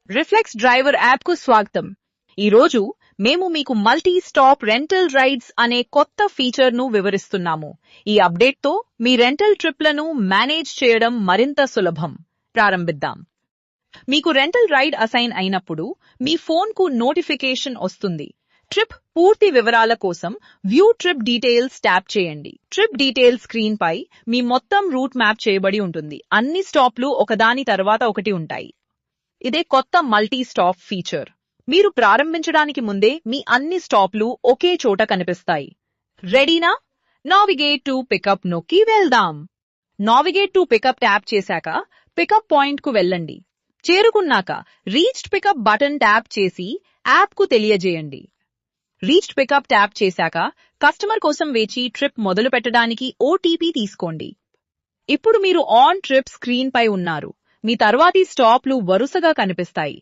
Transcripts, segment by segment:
Reflex driver app కు స్వాగతం. ఈ రోజు మేము మీకు మల్టీ స్టాప్ రెంటల్ రైడ్స్ అనే కొత్త ఫీచర్ ను వివరిస్తున్నాము. ఈ అప్డేట్ తో మీ రెంటల్ ట్రిప్లను మేనేజ్ చేయడం మరింత సులభం. ప్రారంభిద్దాం. మీకు రెంటల్ రైడ్ అసైన్ అయినప్పుడు మీ ఫోన్ కు నోటిఫికేషన్ వస్తుంది. ట్రిప్ పూర్తి వివరాల కోసం వ్యూ ట్రిప్ డీటెయిల్స్ ట్యాప్ చేయండి. ట్రిప్ డీటెయిల్స్ స్క్రీన్ పై మీ మొత్తం రూట్ మ్యాప్ చేయబడి ఉంటుంది. అన్ని స్టాప్లు ఒకదాని తర్వాత ఒకటి ఉంటాయి. ఇదే కొత్త మల్టీ స్టాప్ ఫీచర్. మీరు ప్రారంభించడానికి ముందే మీ అన్ని స్టాప్లు ఒకే చోట కనిపిస్తాయి. రెడీనా? నావిగేట్ టు పికప్ నొక్కి వెళ్దాం. నావిగేట్ టు పికప్ ట్యాప్ చేశాక పికప్ పాయింట్ కు వెళ్ళండి. చేరుకున్నాక రీచ్డ్ పికప్ బటన్ ట్యాప్ చేసి యాప్ కు తెలియజేయండి. రీచ్డ్ పికప్ ట్యాప్ చేశాక కస్టమర్ కోసం వేచి ట్రిప్ మొదలు పెట్టడానికి ఓటీపీ తీసుకోండి. ఇప్పుడు మీరు ఆన్ ట్రిప్ స్క్రీన్ పై ఉన్నారు. మీ తర్వాతి స్టాప్లు వరుసగా కనిపిస్తాయి.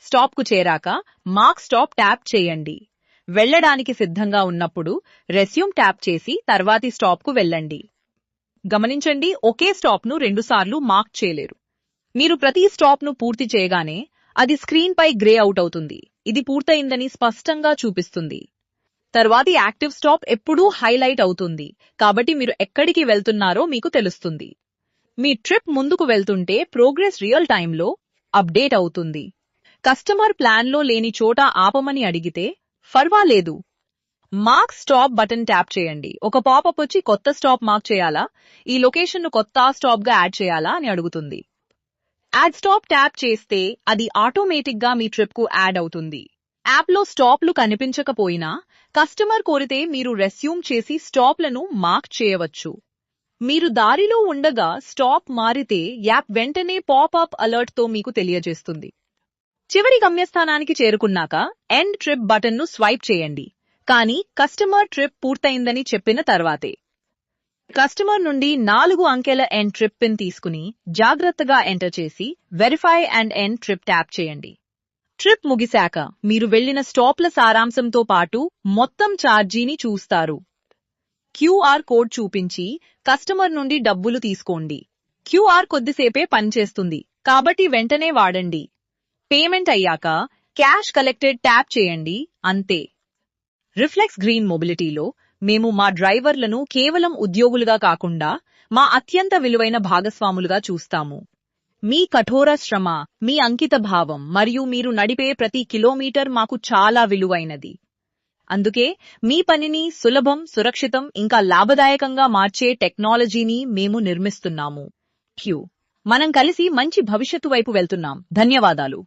స్టాప్ కు చేరాక మార్క్ స్టాప్ ట్యాప్ చేయండి. వెళ్లడానికి సిద్ధంగా ఉన్నప్పుడు రెస్యూమ్ ట్యాప్ చేసి తర్వాతి స్టాప్ కు వెళ్ళండి. గమనించండి, ఒకే స్టాప్ ను రెండుసార్లు మార్క్ చేయలేరు. మీరు ప్రతి స్టాప్ ను పూర్తి చేయగానే అది స్క్రీన్ పై గ్రే అవుట్ అవుతుంది. ఇది పూర్తయిందని స్పష్టంగా చూపిస్తుంది. తర్వాతి యాక్టివ్ స్టాప్ ఎప్పుడూ హైలైట్ అవుతుంది, కాబట్టి మీరు ఎక్కడికి వెళ్తున్నారో మీకు తెలుస్తుంది. మీ ట్రిప్ ముందుకు వెళ్తుంటే ప్రోగ్రెస్ రియల్ టైంలో అప్డేట్ అవుతుంది. కస్టమర్ ప్లాన్లో లేని చోట ఆపమని అడిగితే పర్వాలేదు, మార్క్ స్టాప్ బటన్ ట్యాప్ చేయండి. ఒక పాపప్ వచ్చి కొత్త స్టాప్ మార్క్ చేయాలా, ఈ లొకేషన్ ను కొత్త స్టాప్ గా యాడ్ చేయాలా అని అడుగుతుంది. యాడ్ స్టాప్ ట్యాప్ చేస్తే అది ఆటోమేటిక్ గా మీ ట్రిప్ కు యాడ్ అవుతుంది. యాప్ లో స్టాప్లు కనిపించకపోయినా కస్టమర్ కోరితే మీరు రెస్యూమ్ చేసి స్టాప్లను మార్క్ చేయవచ్చు. మీరు దారిలో ఉండగా స్టాప్ మారితే యాప్ వెంటనే పాపప్ అలర్ట్ తో మీకు తెలియజేస్తుంది. చివరి గమ్యస్థానానికి చేరుకున్నాక ఎండ్ ట్రిప్ బటన్ ను స్వైప్ చేయండి, కానీ కస్టమర్ ట్రిప్ పూర్తయిందని చెప్పిన తర్వాతే. కస్టమర్ నుండి 4 అంకెల ఎండ్ ట్రిప్ పిన్ తీసుకుని జాగ్రత్తగా ఎంటర్ చేసి verify and end trip tap చేయండి. ట్రిప్ ముగిశాక మీరు వెళ్లిన స్టాప్ల సారాంశంతో పాటు మొత్తం ఛార్జీని చూస్తారు. క్యూఆర్ కోడ్ చూపించి కస్టమర్ నుండి డబ్బులు తీసుకోండి. క్యూఆర్ కొద్దిసేపే పనిచేస్తుంది, కాబట్టి వెంటనే వాడండి. పేమెంట్ అయ్యాక క్యాష్ కలెక్టెడ్ ట్యాప్ చేయండి, అంతే. రిఫ్లెక్స్ గ్రీన్ మొబిలిటీలో మేము మా డ్రైవర్లను కేవలం ఉద్యోగులుగా కాకుండా మా అత్యంత విలువైన భాగస్వాములుగా చూస్తాము. మీ కఠోర శ్రమ, మీ అంకిత భావం మరియు మీరు నడిపే ప్రతి కిలోమీటర్ మాకు చాలా విలువైనది. అందుకే మీ పనిని సులభం, సురక్షితం ఇంకా లాభదాయకంగా మార్చే టెక్నాలజీని మేము నిర్మిస్తున్నాము. మనం కలిసి మంచి భవిష్యత్తు వైపు వెళ్తున్నాం. ధన్యవాదాలు.